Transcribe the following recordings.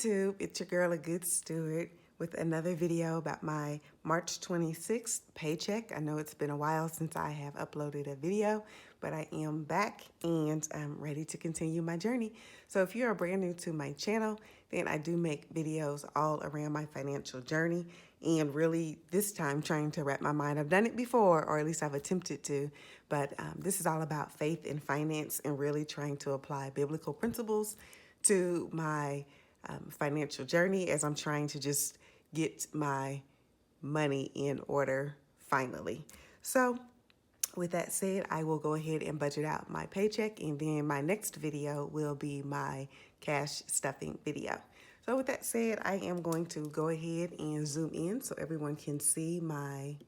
YouTube, it's your girl, A Good Steward, with another video about my March 26th paycheck. I know it's been a while since I have uploaded a video, but I am back and I'm ready to continue my journey. So if you are brand new to my channel, then I do make videos all around my financial journey and really this time trying to wrap my mind. I've done it before, or at least I've attempted to, but this is all about faith and finance and really trying to apply biblical principles to my financial journey as I'm trying to just get my money in order finally. So with that said, I will go ahead and budget out my paycheck, and then my next video will be my cash stuffing video. So with that said, I am going to go ahead and zoom in so everyone can see my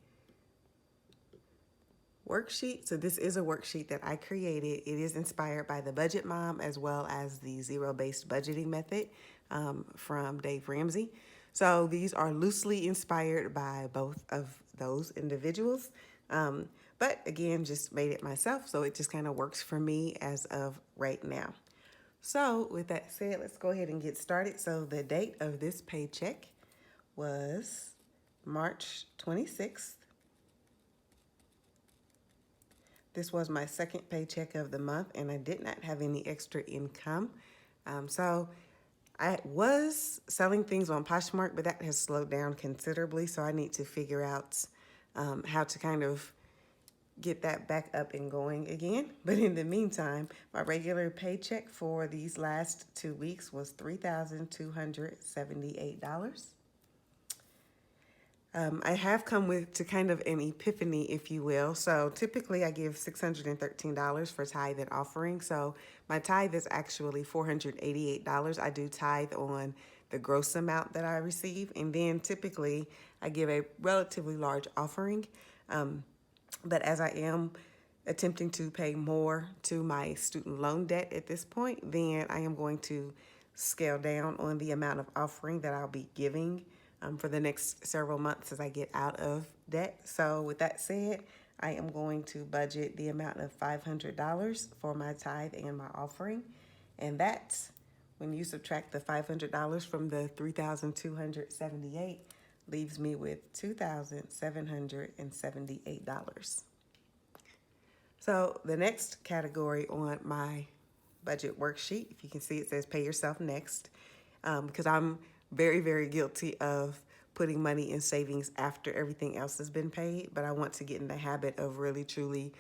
worksheet. So this is a worksheet that I created. It is inspired by the Budget Mom as well as the zero-based budgeting method from Dave Ramsey. So these are loosely inspired by both of those individuals. But again, just made it myself. So it just kind of works for me as of right now. So with that said, let's go ahead and get started. So the date of this paycheck was March 26th. This was my second paycheck of the month, and I did not have any extra income. So I was selling things on Poshmark, but that has slowed down considerably. So I need to figure out how to kind of get that back up and going again. But in the meantime, my regular paycheck for these last 2 weeks was $3,278. I have come to kind of an epiphany, if you will. So typically I give $613 for tithe and offering. So my tithe is actually $488. I do tithe on the gross amount that I receive. And then typically I give a relatively large offering. But as I am attempting to pay more to my student loan debt at this point, then I am going to scale down on the amount of offering that I'll be giving for the next several months as I get out of debt. So with that said, I am going to budget the amount of $500 for my tithe and my offering. And that's, when you subtract the $500 from the $3,278, leaves me with $2,778. So the next category on my budget worksheet, if you can see, it says pay yourself next, because I'm very, very guilty of putting money in savings after everything else has been paid. But I want to get in the habit of really, truly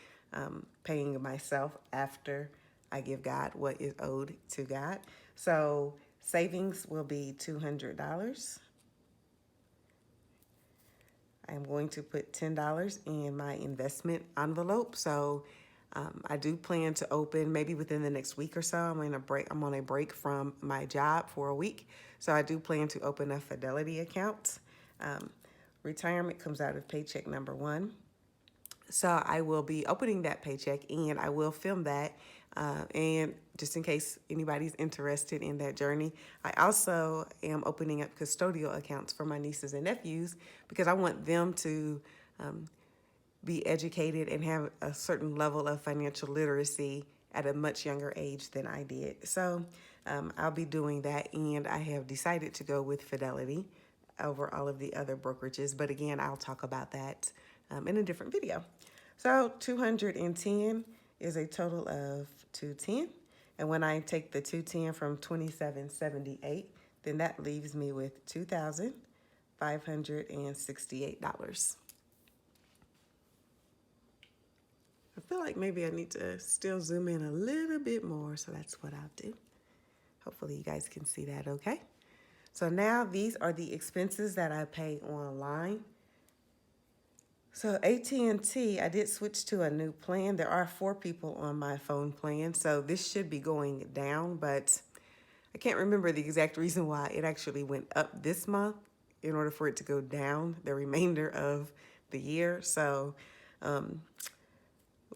paying myself after I give God what is owed to God. So savings will be $200. I'm going to put $10 in my investment envelope. So I do plan to open maybe within the next week or so. I'm on a break from my job for a week. So I do plan to open a Fidelity account. Retirement comes out of paycheck number 1. So I will be opening that paycheck and I will film that. And just in case anybody's interested in that journey, I also am opening up custodial accounts for my nieces and nephews because I want them to be educated and have a certain level of financial literacy at a much younger age than I did. So I'll be doing that, and I have decided to go with Fidelity over all of the other brokerages. But again, I'll talk about that in a different video. So 210 is a total of 210. And when I take the 210 from 2778, then that leaves me with $2,568. I feel like maybe I need to still zoom in a little bit more, so that's what I'll do. Hopefully you guys can see that okay. So now these are the expenses that I pay online. So AT&T, I did switch to a new plan. There are 4 people on my phone plan, so this should be going down, but I can't remember the exact reason why it actually went up this month in order for it to go down the remainder of the year. So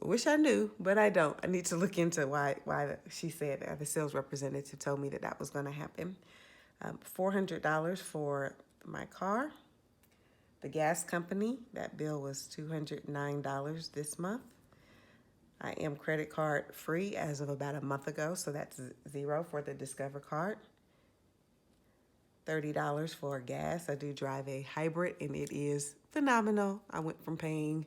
wish I knew, but I don't. I need to look into why she said the sales representative told me that that was going to happen. $400 for my car. The gas company, that bill was $209 this month. I am credit card free as of about a month ago, so that's 0 for the Discover card. $30 for gas. I do drive a hybrid and it is phenomenal. I went from paying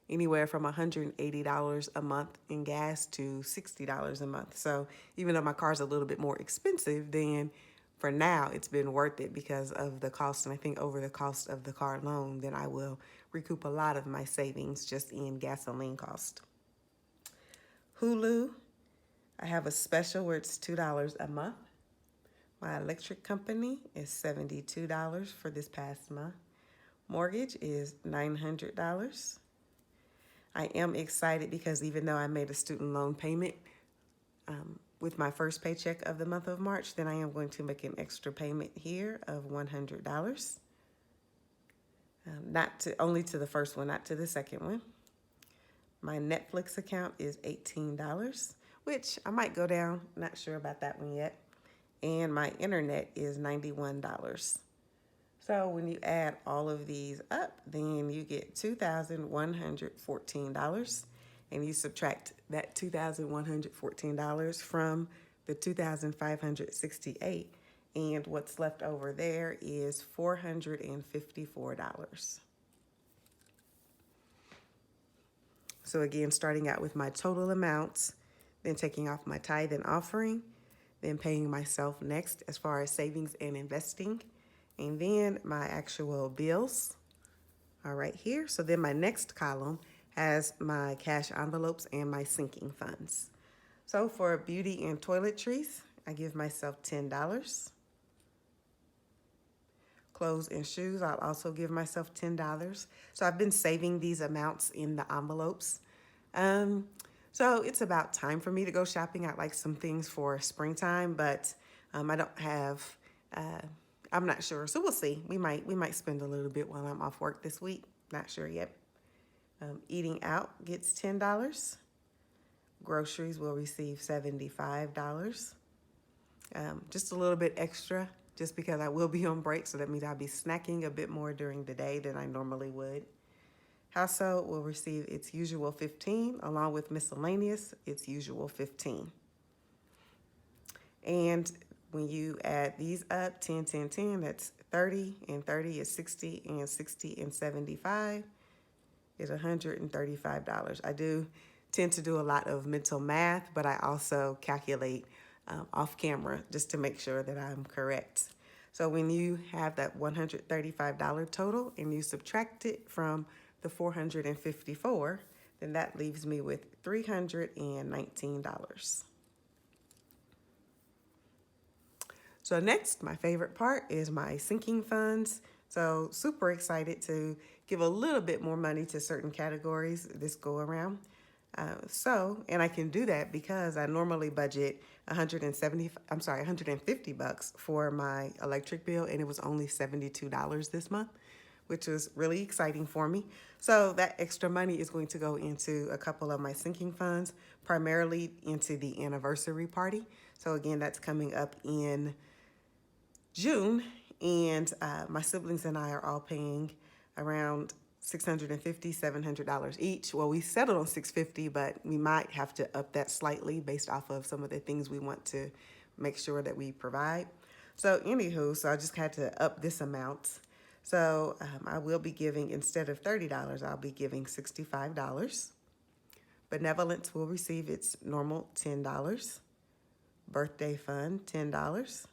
anywhere from $180 a month in gas to $60 a month. So even though my car's a little bit more expensive, then for now it's been worth it because of the cost. And I think over the cost of the car alone, then I will recoup a lot of my savings just in gasoline cost. Hulu, I have a special where it's $2 a month. My electric company is $72 for this past month. Mortgage is $900. I am excited because even though I made a student loan payment with my first paycheck of the month of March, then I am going to make an extra payment here of $100. Only to the first one, not to the second one. My Netflix account is $18, which I might go down. Not sure about that one yet. And my internet is $91. So when you add all of these up, then you get $2,114. And you subtract that $2,114 from the $2,568. And what's left over there is $454. So again, starting out with my total amounts, then taking off my tithe and offering, then paying myself next as far as savings and investing, and then my actual bills are right here. So then my next column has my cash envelopes and my sinking funds. So for beauty and toiletries, I give myself $10. Clothes and shoes, I'll also give myself $10. So I've been saving these amounts in the envelopes. So it's about time for me to go shopping. I'd like some things for springtime, but I don't have, I'm not sure. So we'll see. We might spend a little bit while I'm off work this week. Not sure yet. Eating out gets $10. Groceries will receive $75. Just a little bit extra just because I will be on break. So that means I'll be snacking a bit more during the day than I normally would. Household will receive its usual $15, along with miscellaneous, its usual $15. And when you add these up, 10, 10, 10, that's 30, and 30 is 60, and 60 and 75 is $135. I do tend to do a lot of mental math, but I also calculate off camera just to make sure that I'm correct. So when you have that $135 total and you subtract it from the $454, then that leaves me with $319. So next, my favorite part is my sinking funds. So super excited to give a little bit more money to certain categories this go around. And I can do that because I normally budget $150 for my electric bill, and it was only $72 this month, which was really exciting for me. So that extra money is going to go into a couple of my sinking funds, primarily into the anniversary party. So again, that's coming up in June, and my siblings and I are all paying around $650, $700 each. Well, we settled on $650, but we might have to up that slightly based off of some of the things we want to make sure that we provide. So anywho, so I just had to up this amount. So I will be giving, instead of $30, I'll be giving $65. Benevolence will receive its normal $10. Birthday fund, $10.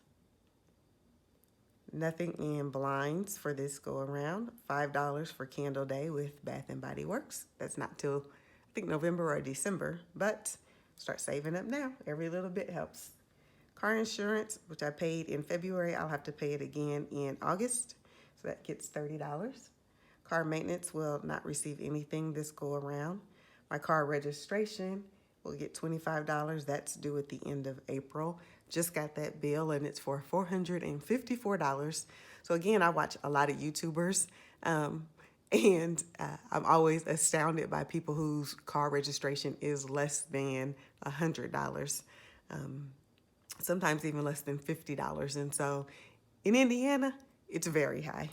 Nothing in blinds for this go around, $5 for Candle Day with Bath and Body Works. That's not till, I think, November or December, but start saving up now. Every little bit helps. Car insurance, which I paid in February, I'll have to pay it again in August. So that gets $30. Car maintenance will not receive anything this go around. My car registration will get $25. That's due at the end of April. Just got that bill and it's for $454. So again, I watch a lot of YouTubers and I'm always astounded by people whose car registration is less than $100. Sometimes even less than $50. And so in Indiana, it's very high.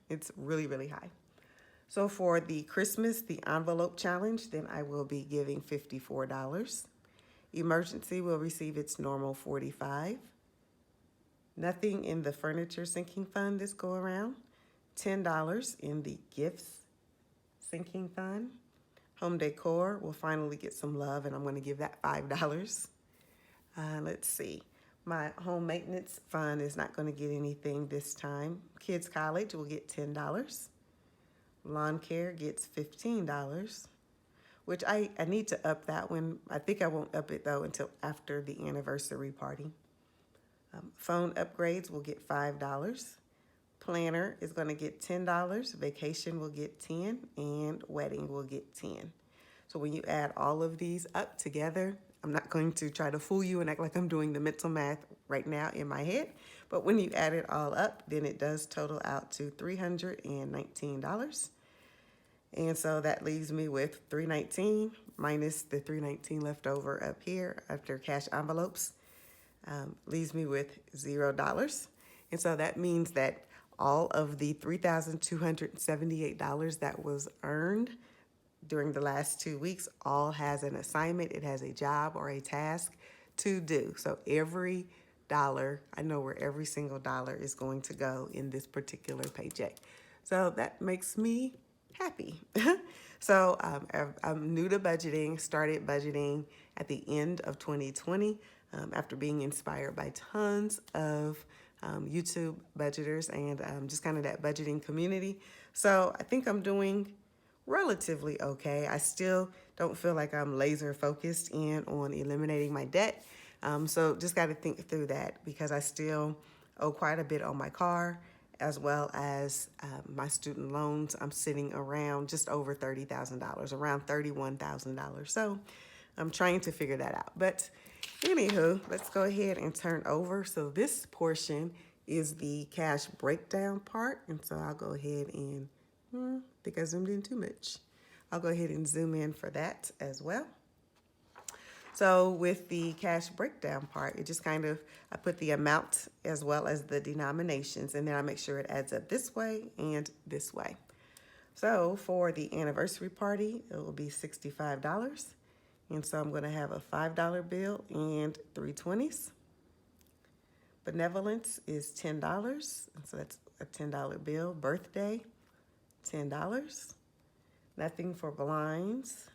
It's really, really high. So for the Christmas, the envelope challenge, then I will be giving $54. Emergency will receive its normal $45. Nothing in the furniture sinking fund this go around. $10 in the gifts sinking fund. Home decor will finally get some love, and I'm going to give that $5. Let's see. My home maintenance fund is not going to get anything this time. Kids College will get $10. Lawn care gets $15, which I need to up that one. I think I won't up it though until after the anniversary party. Phone upgrades will get $5. Planner is going to get $10. Vacation will get $10, and wedding will get $10. So when you add all of these up together, I'm not going to try to fool you and act like I'm doing the mental math right now in my head, but when you add it all up, then it does total out to $319. And so that leaves me with $319 minus the $319 left over up here after cash envelopes, leaves me with $0. And so that means that all of the $3,278 that was earned during the last 2 weeks all has an assignment. It has a job or a task to do. So every dollar, I know where every single dollar is going to go in this particular paycheck. So that makes me happy. So I'm new to budgeting, started budgeting at the end of 2020 after being inspired by tons of YouTube budgeters and just kind of that budgeting community. So I think I'm doing relatively okay. I still don't feel like I'm laser focused in on eliminating my debt. So just got to think through that because I still owe quite a bit on my car as well as my student loans. I'm sitting around just over $30,000, around $31,000. So I'm trying to figure that out. But anywho, let's go ahead and turn over. So this portion is the cash breakdown part. And so I'll go ahead and I think I zoomed in too much. I'll go ahead and zoom in for that as well. So with the cash breakdown part, it just kind of, I put the amount as well as the denominations, and then I make sure it adds up this way and this way. So for the anniversary party, it will be $65. And so I'm going to have a $5 bill and 3 20s. Benevolence is $10. And so that's a $10 bill. Birthday, $10. Nothing for blinds.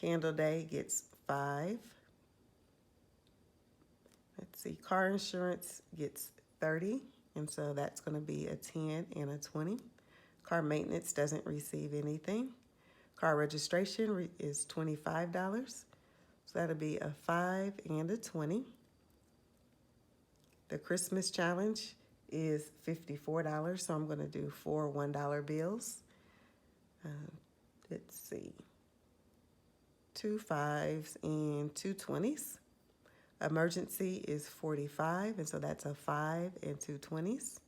Candle day gets $5. Let's see, car insurance gets $30, and so that's going to be a $10 and a $20. Car maintenance doesn't receive anything. Car registration is $25, so that'll be a $5 and a $20. The Christmas challenge is $54, so I'm going to do 4 $1 bills. Let's see. 2 5s and 2 20s. Emergency is $45, and so that's a 5 and 2 20s.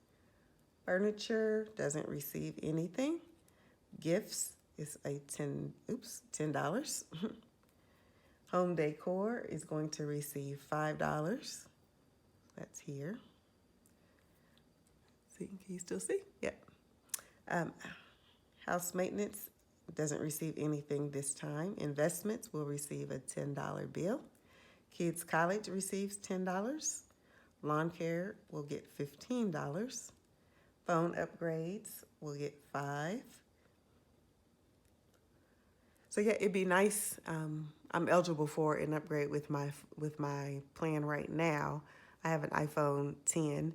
Furniture doesn't receive anything. Gifts is a $10. Home decor is going to receive $5. That's here. See, can you still see? Yep. House maintenance doesn't receive anything this time. Investments will receive a $10 bill. Kids College receives $10. Lawn care will get $15. Phone upgrades will get $5. So yeah, it'd be nice. I'm eligible for an upgrade with my plan right now. I have an iPhone 10,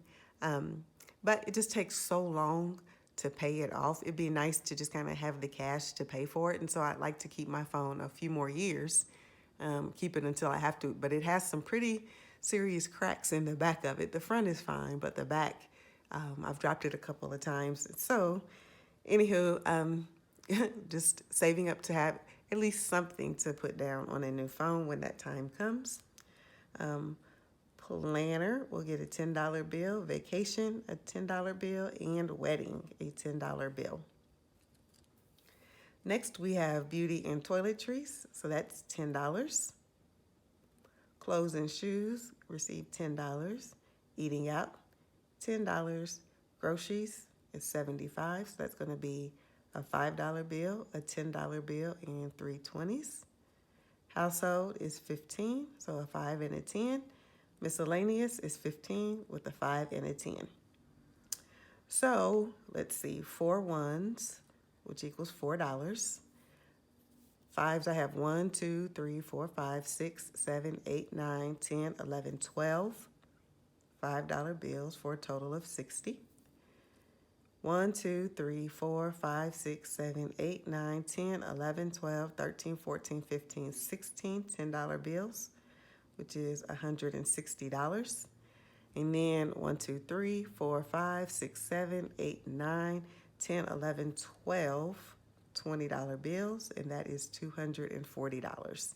but it just takes so long to pay it off. It'd be nice to just kind of have the cash to pay for it. And so I'd like to keep my phone a few more years, keep it until I have to. But it has some pretty serious cracks in the back of it. The front is fine, but the back, I've dropped it a couple of times. So anywho, just saving up to have at least something to put down on a new phone when that time comes. Planner will get a $10 bill, vacation a $10 bill, and wedding a $10 bill. Next we have beauty and toiletries, so that's $10. Clothes and shoes receive $10. Eating out, $10. Groceries is $75, so that's going to be a $5 bill, a $10 bill, and 3 20s. Household is $15, so a 5 and a 10. Miscellaneous is 15 with a 5 and a 10. So let's see, 4 ones, which equals $4. Fives, I have 1, 2, 3, 4, 5, 6, 7, 8, 9, 10, 11, 12 $5 bills for a total of 60. 1, 2, 3, 4, 5, 6, 7, 8, 9, 10, 11, 12, 13, 14, 15, 16 $10 bills, which is $160. And then 1, 2, 3, 4, 5, 6, 7, 8, 9, 10, 11, 12 $20 bills, and that is $240.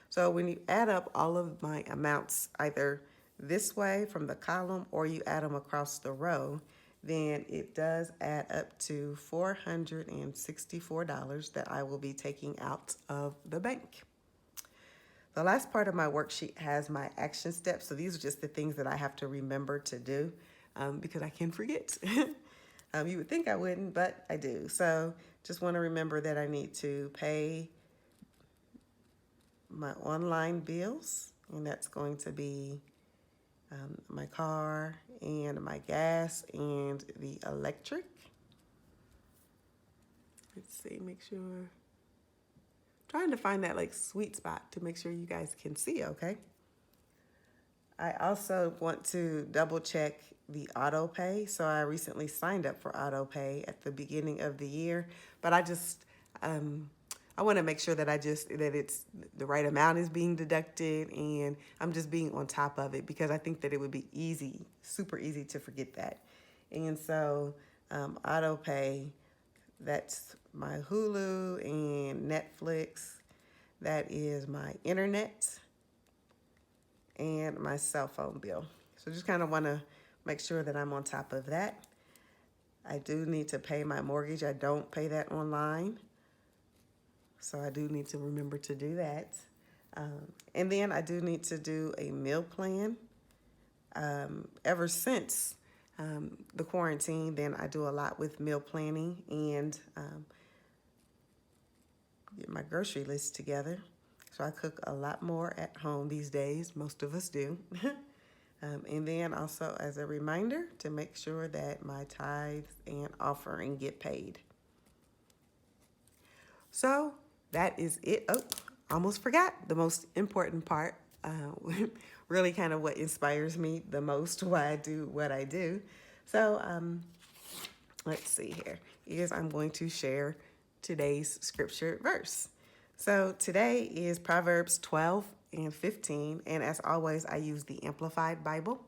So when you add up all of my amounts, either this way from the column or you add them across the row, then it does add up to $464 that I will be taking out of the bank. The last part of my worksheet has my action steps. So these are just the things that I have to remember to do because I can forget. You would think I wouldn't, but I do. So just want to remember that I need to pay my online bills, and that's going to be my car and my gas and the electric. Let's see, make sure. Trying to find that like sweet spot to make sure you guys can see, okay? I also want to double check the auto pay. So I recently signed up for auto pay at the beginning of the year, but I want to make sure that that it's the right amount is being deducted and I'm just being on top of it because I think that it would be easy, super easy to forget that. And so auto pay, that's my Hulu and Netflix. That is my internet and my cell phone bill. So just kind of want to make sure that I'm on top of that. I do need to pay my mortgage. I don't pay that online. So I do need to remember to do that. And then I do need to do a meal plan. Ever since the quarantine, then I do a lot with meal planning and get my grocery list together. So I cook a lot more at home these days. Most of us do. And then also as a reminder to make sure that my tithes and offering get paid. So that is it. Oh, almost forgot the most important part. Really kind of what inspires me the most, why I do what I do. So let's see here. I'm going to share today's scripture verse. So today is Proverbs 12 and 15. And as always, I use the Amplified Bible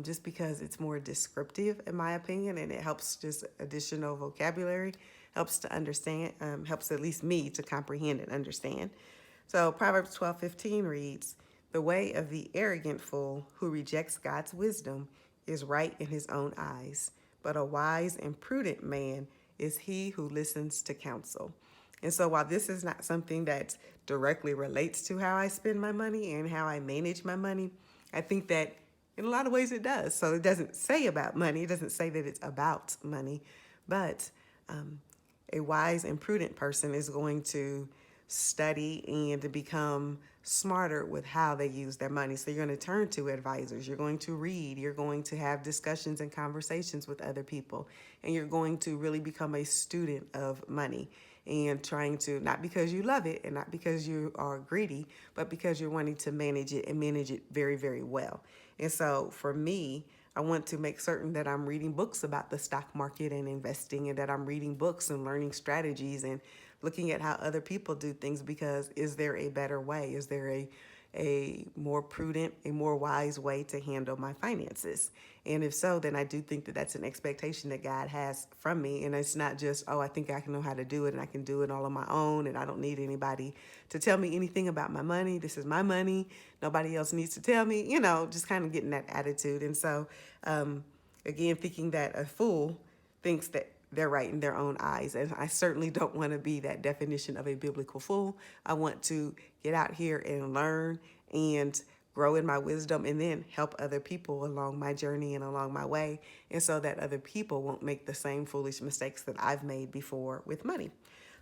just because it's more descriptive in my opinion, and it helps just additional vocabulary, helps to understand, helps at least me to comprehend and understand. So Proverbs 12:15 reads, "The way of the arrogant fool who rejects God's wisdom is right in his own eyes, but a wise and prudent man is he who listens to counsel." And so while this is not something that directly relates to how I spend my money and how I manage my money, I think that in a lot of ways it does. So it doesn't say about money. It doesn't say that it's about money, but a wise and prudent person is going to study and to become smarter with how they use their money. So you're going to turn to advisors, you're going to read, you're going to have discussions and conversations with other people, and you're going to really become a student of money and trying to, not because you love it and not because you are greedy, but because you're wanting to manage it and manage it very, very well. And so for me, I want to make certain that I'm reading books about the stock market and investing, and that I'm reading books and learning strategies and looking at how other people do things, because is there a better way? Is there a more prudent, a more wise way to handle my finances? And if so, then I do think that that's an expectation that God has from me. And it's not just, oh, I think I can know how to do it and I can do it all on my own and I don't need anybody to tell me anything about my money. This is my money. Nobody else needs to tell me, just kind of getting that attitude. And so, again, thinking that a fool thinks that they're right in their own eyes. And I certainly don't want to be that definition of a biblical fool. I want to get out here and learn and grow in my wisdom and then help other people along my journey and along my way. And so that other people won't make the same foolish mistakes that I've made before with money.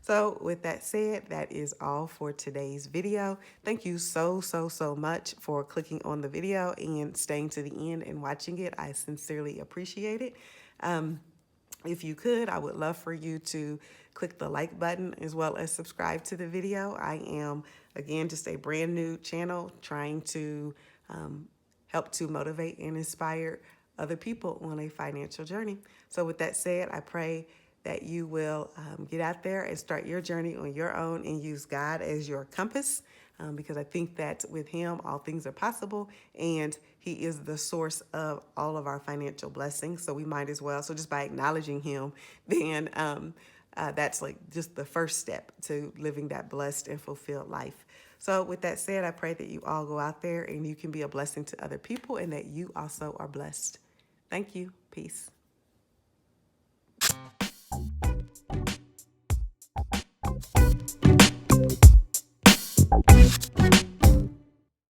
So with that said, that is all for today's video. Thank you so much for clicking on the video and staying to the end and watching it. I sincerely appreciate it. If you could, I would love for you to click the like button as well as subscribe to the video. I am, again, just a brand new channel trying to help to motivate and inspire other people on a financial journey. So with that said, I pray that you will get out there and start your journey on your own and use God as your compass, because I think that with Him, all things are possible, and He is the source of all of our financial blessings. So we might as well. So just by acknowledging Him, then that's like just the first step to living that blessed and fulfilled life. So with that said, I pray that you all go out there and you can be a blessing to other people and that you also are blessed. Thank you. Peace.